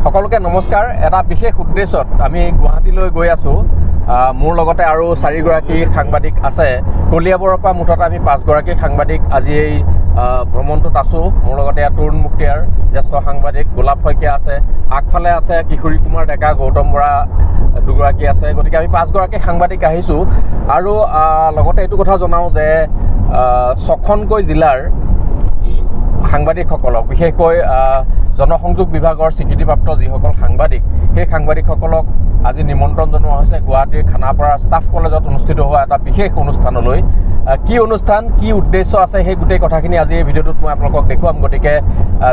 সকলোকে নমস্কাৰ। এটা বিশেষ উদ্দেশ্যত আমি গুৱাহাটীলৈ গৈ আছোঁ। মোৰ লগতে আৰু 4গৰাকী সাংবাদিক আছে। কলিয়াবৰৰ পৰা মুঠতে আমি 5গৰাকী সাংবাদিক আজি এই ভ্ৰমণটোত আছোঁ। মোৰ লগতে তৰুণ মুক্তিয়াৰ জ্যেষ্ঠ সাংবাদিক গোলাপ শইকীয়া আছে, আগফালে আছে কিশোৰী কুমাৰ ডেকা, গৌতম বৰা দুগৰাকী আছে। গতিকে আমি 5গৰাকী সাংবাদিক আহিছোঁ। আৰু লগতে এইটো কথা জনাওঁ যে 6খনকৈ জিলাৰ সাংবাদিকসকলক, বিশেষকৈ জনসংযোগ বিভাগৰ স্বীকৃতিপ্ৰাপ্ত যিসকল সাংবাদিক, সেই সাংবাদিকসকলক আজি নিমন্ত্ৰণ জনোৱা হৈছে গুৱাহাটীৰ খানাপাৰা ষ্টাফ কলেজত অনুষ্ঠিত হোৱা এটা বিশেষ অনুষ্ঠানলৈ। কি অনুষ্ঠান, কি উদ্দেশ্য আছে, সেই গোটেই কথাখিনি আজি এই ভিডিঅ'টোত মই আপোনালোকক দেখুৱাম। গতিকে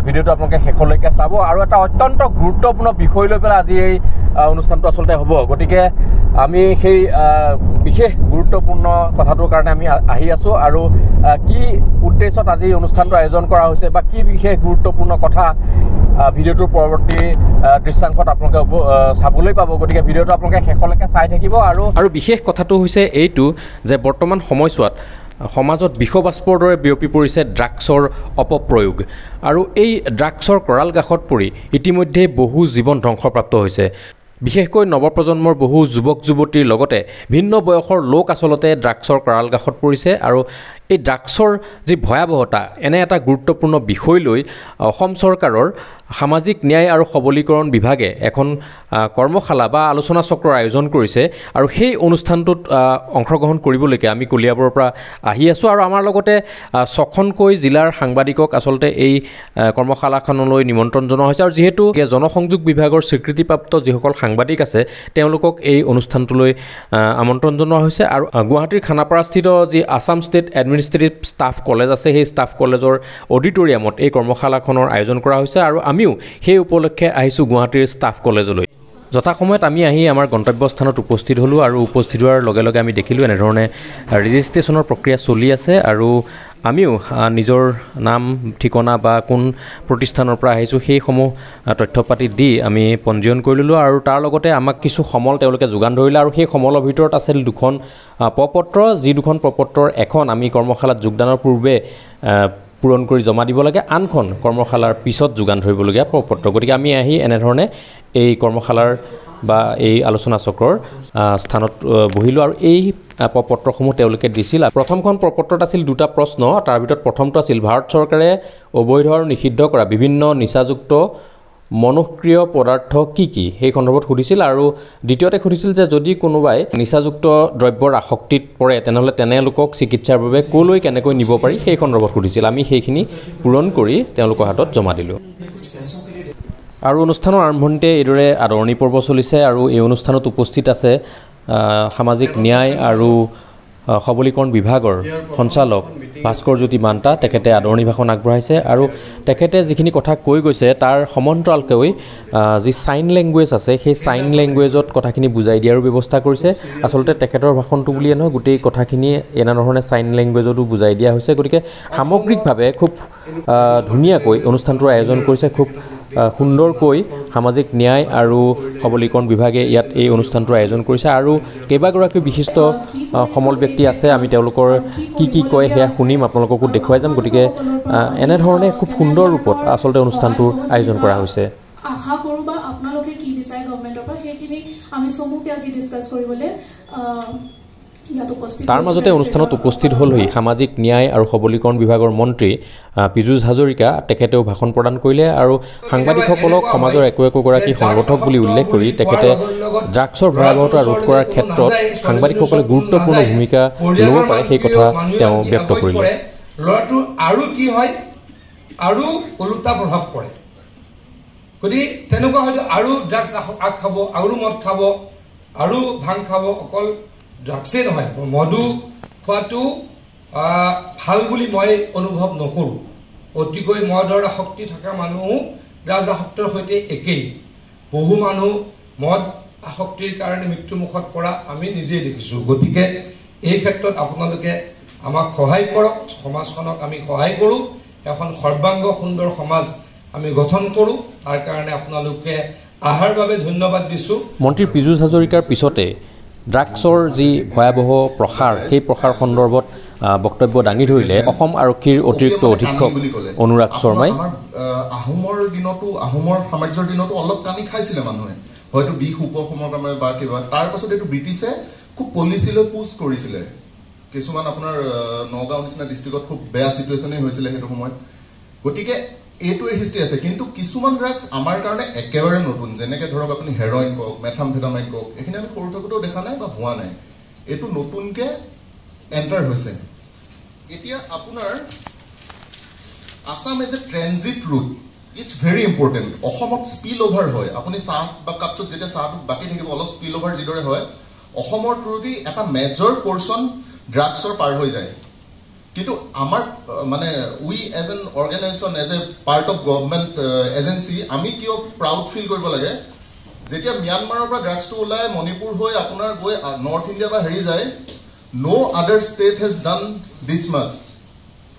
ভিডিঅ'টো আপোনালোকে শেষলৈকে চাব। আৰু এটা অত্যন্ত গুৰুত্বপূৰ্ণ বিষয় লৈ পেলাই আজি এই অনুষ্ঠানটো আচলতে হ'ব। গতিকে আমি সেই বিশেষ গুৰুত্বপূৰ্ণ কথাটোৰ কাৰণে আমি আহি আছোঁ। আৰু কি উদ্দেশ্যত আজি অনুষ্ঠানটো আয়োজন কৰা হৈছে বা কি বিশেষ গুৰুত্বপূৰ্ণ কথা ভিডিঅ'টোৰ পৰৱৰ্তী দৃশ্যাংশত আপোনালোকে চাবলৈ পাব। গতিকে ভিডিঅ'টো আপোনালোকে শেষলৈকে চাই থাকিব। আৰু বিশেষ কথাটো হৈছে এইটো যে বৰ্তমান সময়ছোৱাত সমাজত বিষবাষ্পৰ দৰে বিয়পি পৰিছে ড্ৰাগছৰ অপপ্ৰয়োগ। আৰু এই ড্ৰাগছৰ কৰাল গাখত পৰি ইতিমধ্যে বহু জীৱন ধ্বংসপ্ৰাপ্ত হৈছে। বিশেষকৈ নৱপ্ৰজন্মৰ বহু যুৱক যুৱতীৰ লগতে ভিন্ন বয়সৰ লোক আচলতে ড্ৰাগছৰ কৰাল গাখত পৰিছে। আৰু এই ড্ৰাগছৰ যি ভয়াৱহতা, এনে এটা গুৰুত্বপূৰ্ণ বিষয় লৈ অসম চৰকাৰৰ সামাজিক ন্যায় আৰু সবলীকৰণ বিভাগে এখন কৰ্মশালা বা আলোচনা চক্ৰৰ আয়োজন কৰিছে। আৰু সেই অনুষ্ঠানটোত অংশগ্ৰহণ কৰিবলৈকে আমি কলিয়াবৰৰ পৰা আহি আছোঁ। আৰু আমাৰ লগতে 6খনকৈ জিলাৰ সাংবাদিকক আচলতে এই কৰ্মশালাখনলৈ নিমন্ত্ৰণ জনোৱা হৈছে। আৰু যিহেতু জনসংযোগ বিভাগৰ স্বীকৃতিপ্ৰাপ্ত যিসকল সাংবাদিক আছে তেওঁলোকক এই অনুষ্ঠানটোলৈ আমন্ত্ৰণ জনোৱা হৈছে। আৰু গুৱাহাটীৰ খানাপাৰাস্থিত যি Assam state administrative staff college আছে, সেই ষ্টাফ কলেজৰ অডিটৰিয়ামত এই কৰ্মশালাখনৰ আয়োজন কৰা হৈছে। আৰু আমিও সেই উপলক্ষে আহিছোঁ গুৱাহাটীৰ ষ্টাফ কলেজলৈ। যথাসময়ত আমি আহি আমাৰ গন্তব্যস্থানত উপস্থিত হ'লোঁ। আৰু উপস্থিত হোৱাৰ লগে লগে আমি দেখিলোঁ এনেধৰণে ৰেজিষ্ট্ৰেশ্যনৰ প্ৰক্ৰিয়া চলি আছে। আৰু আমিও নিজৰ নাম, ঠিকনা বা কোন প্ৰতিষ্ঠানৰ পৰা আহিছোঁ সেইসমূহ তথ্য পাতি দি আমি পঞ্জীয়ন কৰি ল'লোঁ। আৰু তাৰ লগতে আমাক কিছু সমল তেওঁলোকে যোগান ধৰিলে। আৰু সেই সমলৰ ভিতৰত আছিল 2খন প্ৰপত্ৰ, যি 2খন প্ৰপত্ৰৰ এখন আমি কৰ্মশালাত যোগদানৰ পূৰ্বে পূৰণ কৰি জমা দিব লাগে, আনখন কৰ্মশালাৰ পিছত যোগান ধৰিবলগীয়া প্ৰপত্ৰ। গতিকে আমি আহি এনেধৰণে এই কৰ্মশালাৰ বা এই আলোচনা চক্ৰৰ স্থানত বহিলোঁ। আৰু এই প্ৰপত্ৰসমূহ তেওঁলোকে দিছিল। প্ৰথমখন প্ৰপত্ৰত আছিল 2টা প্ৰশ্ন। তাৰ ভিতৰত প্ৰথমটো আছিল ভাৰত চৰকাৰে অবৈধ আৰু নিষিদ্ধ কৰা বিভিন্ন নিচাযুক্ত মনোসক্ৰিয় পদাৰ্থ কি কি, সেই সন্দৰ্ভত সুধিছিল। আৰু দ্বিতীয়তে সুধিছিল যে যদি কোনোবাই নিচাযুক্ত দ্ৰব্যৰ আসক্তিত পৰে তেনেহ'লে তেনেলোকক চিকিৎসাৰ বাবে ক'লৈ কেনেকৈ নিব পাৰি সেই সন্দৰ্ভত সুধিছিল। আমি সেইখিনি পূৰণ কৰি তেওঁলোকৰ হাতত জমা দিলোঁ। আৰু অনুষ্ঠানৰ আৰম্ভণিতে এইদৰে আদৰণি পৰ্ব চলিছে। আৰু এই অনুষ্ঠানত উপস্থিত আছে সামাজিক ন্যায় আৰু সবলীকৰণ বিভাগৰ সঞ্চালক ভাস্কৰজ্যোতি মান্তা। তেখেতে আদৰণি ভাষণ আগবঢ়াইছে। আৰু তেখেতে যিখিনি কথা কৈ গৈছে তাৰ সমান্তৰালকৈ যি ছাইন লেংগুৱেজ আছে সেই ছাইন লেংগুৱেজত কথাখিনি বুজাই দিয়াৰো ব্যৱস্থা কৰিছে। আচলতে তেখেতৰ ভাষণটো বুলিয়ে নহয়, গোটেই কথাখিনি এনেধৰণে ছাইন লেংগুৱেজতো বুজাই দিয়া হৈছে। গতিকে সামগ্ৰিকভাৱে খুব ধুনীয়াকৈ অনুষ্ঠানটোৰ আয়োজন কৰিছে। খুব সুন্দৰকৈ সামাজিক ন্যায় আৰু সবলীকৰণ বিভাগে ইয়াত এই অনুষ্ঠানটোৰ আয়োজন কৰিছে। আৰু কেইবাগৰাকীও বিশিষ্ট সমল ব্যক্তি আছে। আমি তেওঁলোকৰ কি কয় সেয়া শুনিম, আপোনালোককো দেখুৱাই যাম। গতিকে এনেধৰণে খুব সুন্দৰ ৰূপত আচলতে অনুষ্ঠানটোৰ আয়োজন কৰা হৈছে। আশা কৰোঁ বা আপোনালোকে কি বিচাৰে গভৰ্ণমেণ্টৰ পৰা সেইখিনি আমি চমুকৈ আজি ডিছকাছ কৰিবলৈ তাৰ মাজতে অনুষ্ঠানত উপস্থিত হ'লহি সামাজিক ন্যায় আৰু সবলীকৰণ বিভাগৰ মন্ত্ৰী পীযুষ হাজৰিকা। তেখেতেও ভাষণ প্ৰদান কৰিলে। আৰু সাংবাদিকসকলক সমাজৰ একোগৰাকী সংগঠক বুলি উল্লেখ কৰি তেখেতে ড্ৰাগছৰ ভয়াৱহতা ৰোধ কৰাৰ ক্ষেত্ৰত সাংবাদিকসকলে গুৰুত্বপূৰ্ণ ভূমিকা ল'ব পাৰে সেই কথা তেওঁ ব্যক্ত কৰিলে। ল'ৰাটো আৰু কি হয়, আৰু ওলোটা প্ৰভাৱ পৰে। গতিকে তেনেকুৱা হয়তো আৰু ড্ৰাগছ খাব, আৰু মদ খাব, আৰু ভাং খাব। অকল ড্ৰাগছেই নহয়, মদো খোৱাটো ভাল বুলি মই অনুভৱ নকৰোঁ। অতিকৈ মদৰ আসক্তি থকা মানুহো ড্ৰাগছ আসক্তৰ সৈতে একেই। বহু মানুহ মদ আসক্তিৰ কাৰণে মৃত্যুমুখত পৰা আমি নিজেই দেখিছোঁ। গতিকে এই ক্ষেত্ৰত আপোনালোকে আমাক সহায় কৰক, সমাজখনক আমি সহায় কৰোঁ, এখন সৰ্বাংগ সুন্দৰ সমাজ আমি গঠন কৰোঁ। তাৰ কাৰণে আপোনালোকে আহাৰ বাবে ধন্যবাদ দিছোঁ। মন্ত্ৰী পীযুষ হাজৰিকাৰ পিছতে ড্ৰাগছৰ যি ভয়াৱহ প্ৰসাৰ, সেই প্ৰসাৰ সন্দৰ্ভত বক্তব্য দাঙি ধৰিলে অসম আৰক্ষীৰ অতিৰিক্ত অধীক্ষক অনুৰাগ শৰ্মাই। আহোমৰ দিনতো আহোমৰ সাম্ৰাজ্যৰ দিনতো অলপ কানি খাইছিলে মানুহে, হয়তো বিষ উপশমৰ কাৰণে বা কিবা। তাৰ পাছত এইটো ব্ৰিটিছে খুব পলিচিলৈ পুছ কৰিছিলে। কিছুমান আপোনাৰ নগাঁও নিচিনা ডিষ্ট্ৰিক্টত খুব বেয়া চিটুৱেশ্যনেই হৈছিলে সেইটো সময়ত। গতিকে এইটোৱে হিষ্ট্ৰী আছে। কিন্তু কিছুমান ড্ৰাগছ আমাৰ কাৰণে একেবাৰে নতুন, যেনেকৈ ধৰক আপুনি হেৰইন কওক, মেথামফেটামাইন কওক, এইখিনি আমি সৰু থাকোঁতেও দেখা নাই বা হোৱা নাই। এইটো নতুনকৈ এণ্টাৰ হৈছে। এতিয়া আপোনাৰ Assam as a transit route, it's very important. অসমত স্পিল অভাৰ হয়, আপুনি চাহ বা কাপটোত যেতিয়া চাহটো বাকী থাকিব অলপ স্পিল অভাৰ যিদৰে হয়, অসমৰ থ্ৰুদি এটা মেজৰ পৰ্চন ড্ৰাগছৰ পাৰ হৈ যায়। কিন্তু আমাৰ মানে we as an organisation, as a part of government agency, আমি কিয় প্ৰাউড ফিল কৰিব লাগে, যেতিয়া ম্যানমাৰৰ পৰা ড্ৰাগছটো ওলাই মণিপুৰ হৈ আপোনাৰ গৈ নৰ্থ ইণ্ডিয়া বা হেৰি যায়, ন' আদাৰ ষ্টেট হেজ ডান দিছ মাছ।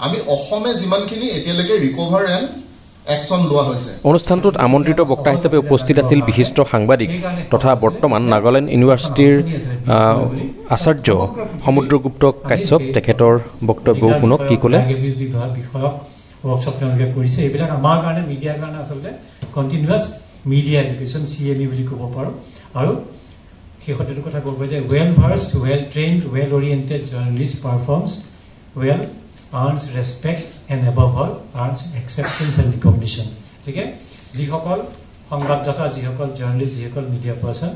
আমি অসমে যিমানখিনি এতিয়ালৈকে ৰিকভাৰ এণ্ড একশ্যন লোৱা হৈছে। অনুষ্ঠানটোত আমন্ত্ৰিত বক্তা হিচাপে উপস্থিত আছিল বিশিষ্ট সাংবাদিক তথা বৰ্তমান নাগালেণ্ড ইউনিভাৰ্চিটিৰ আচাৰ্য সমুদ্ৰগুপ্ত কাশ্যপ। তেখেতৰ বক্তব্যও শুনক কি ক'লে। ৱৰ্কশ্বপ তেওঁলোকে কৰিছে। এইবিলাক আমাৰ কাৰণে, মিডিয়াৰ কাৰণে আচলতে কণ্টিনিউৱাছ মিডিয়া এডুকেশ্যন, CME বুলি ক'ব পাৰোঁ। আৰু শেষত এইটো কথা ক'ব পাৰি যে well versed, well trained, well oriented journalist performs well, earns respect and above all earns acceptance and recognition. গতিকে যিসকল সংবাদদাতা, যিসকল জাৰ্নেলিষ্ট, যিসকল মিডিয়া পাৰ্চন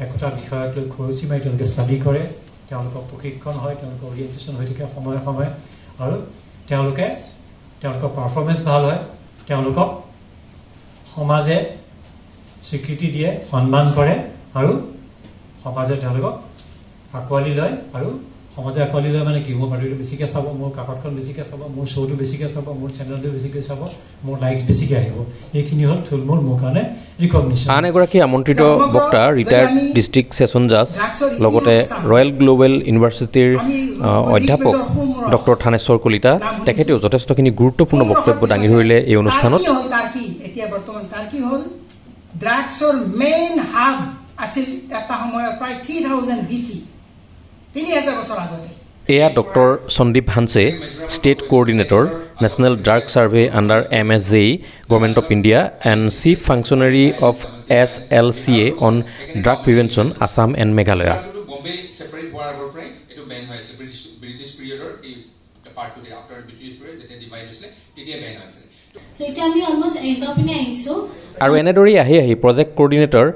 একোটা বিষয়ক লৈ খৰচি মাৰি তেওঁলোকে ষ্টাডি কৰে, তেওঁলোকৰ প্ৰশিক্ষণ হয়, তেওঁলোকৰ অৰিয়েণ্টেশ্যন হৈ থাকে সময়ে সময়ে, আৰু তেওঁলোকৰ পাৰফৰ্মেঞ্চ ভাল হয়, তেওঁলোকক সমাজে স্বীকৃতি দিয়ে, সন্মান কৰে, আৰু সমাজে তেওঁলোকক আঁকোৱালি লয়। আৰু সমাজে আঁকোৱালি লয় মানে কি, মোৰ বাতৰিটো বেছিকৈ চাব, মোৰ কাকতখন বেছিকৈ চাব, মোৰ শ্ব'টো বেছিকৈ চাব, মোৰ চেনেলটো বেছিকৈ চাব, মোৰ লাইকছ বেছিকৈ আহিব। এইখিনি হ'ল থুলমূল মোৰ কাৰণে ৰিকগনিশ্যন। আন এগৰাকী আমন্ত্ৰিত বক্তা ৰিটায়াৰ্ড ডিষ্ট্ৰিক্ট ছেছন জাজ, লগতে ৰয়েল গ্লোবেল ইউনিভাৰ্চিটিৰ অধ্যাপক ডক্টৰ থানেশ্বৰ কলিতা। তেখেতেও যথেষ্টখিনি গুৰুত্বপূৰ্ণ বক্তব্য দাঙি ধৰিলে এই অনুষ্ঠানত। এতিয়া বৰ্তমান তাৰ কি হ'ল, ড্ৰাগছৰ মেইন হাব আছিল এটা সময়ত প্ৰায় 3000 BC, 3000 বছৰ আগতে। এয়া doctor Sandeep Hanse, state coordinator, national drug survey under MSJE, government of India, and chief functionary of SLCA on drug prevention, Assam and Meghalaya. আৰু এনেদৰেই আহি আহি প্ৰজেক্ট কোঅৰ্ডিনেটৰ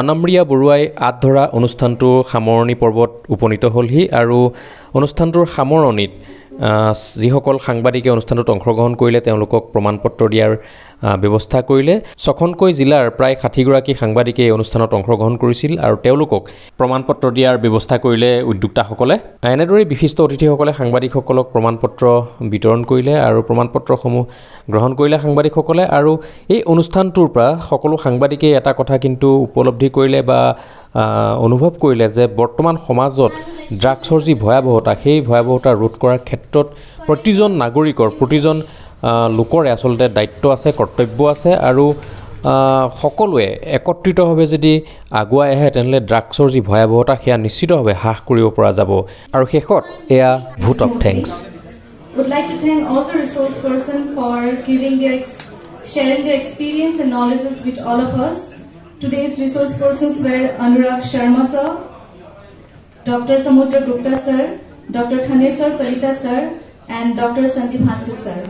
অনম্ৰিয়া বৰুৱাই আঁত ধৰা অনুষ্ঠানটোৰ সামৰণি পৰ্বত উপনীত হ'লহি। আৰু অনুষ্ঠানটোৰ সামৰণিত যিসকল সাংবাদিকে অনুষ্ঠানটোত অংশগ্ৰহণ কৰিলে তেওঁলোকক প্ৰমাণ পত্ৰ দিয়াৰ ব্যৱস্থা কৰিলে। 6খনকৈ জিলাৰ প্ৰায় 60গৰাকী সাংবাদিকে এই অনুষ্ঠানত অংশগ্ৰহণ কৰিছিল আৰু তেওঁলোকক প্ৰমাণ পত্ৰ দিয়াৰ ব্যৱস্থা কৰিলে উদ্যোক্তাসকলে। এনেদৰে বিশিষ্ট অতিথিসকলে সাংবাদিকসকলক প্ৰমাণ পত্ৰ বিতৰণ কৰিলে আৰু প্ৰমাণ পত্ৰসমূহ গ্ৰহণ কৰিলে সাংবাদিকসকলে। আৰু এই অনুষ্ঠানটোৰ পৰা সকলো সাংবাদিকে এটা কথা কিন্তু উপলব্ধি কৰিলে বা অনুভৱ কৰিলে যে বৰ্তমান সমাজত ড্ৰাগছৰ যি ভয়াৱহতা, সেই ভয়াৱহতা ৰোধ কৰাৰ ক্ষেত্ৰত প্ৰতিজন নাগৰিকৰ, প্ৰতিজন লোকৰে আচলতে দায়িত্ব আছে, কৰ্তব্য আছে। আৰু সকলোৱে একত্ৰিতভাৱে যদি আগুৱাই আহে তেনেহ'লে ড্ৰাগছৰ যি ভয়াৱহতা সেয়া নিশ্চিতভাৱে হ্ৰাস কৰিব পৰা যাব। আৰু শেষত এয়া vote of thanks. Would like to thank all the resource person for sharing their experience and knowledges with all of us. Today's resource persons were Anurag Sharma sir, Dr. Samudra Gupta sir, Dr. Thaneshwar Kalita sir, and Dr. Sandeep Hanse sir.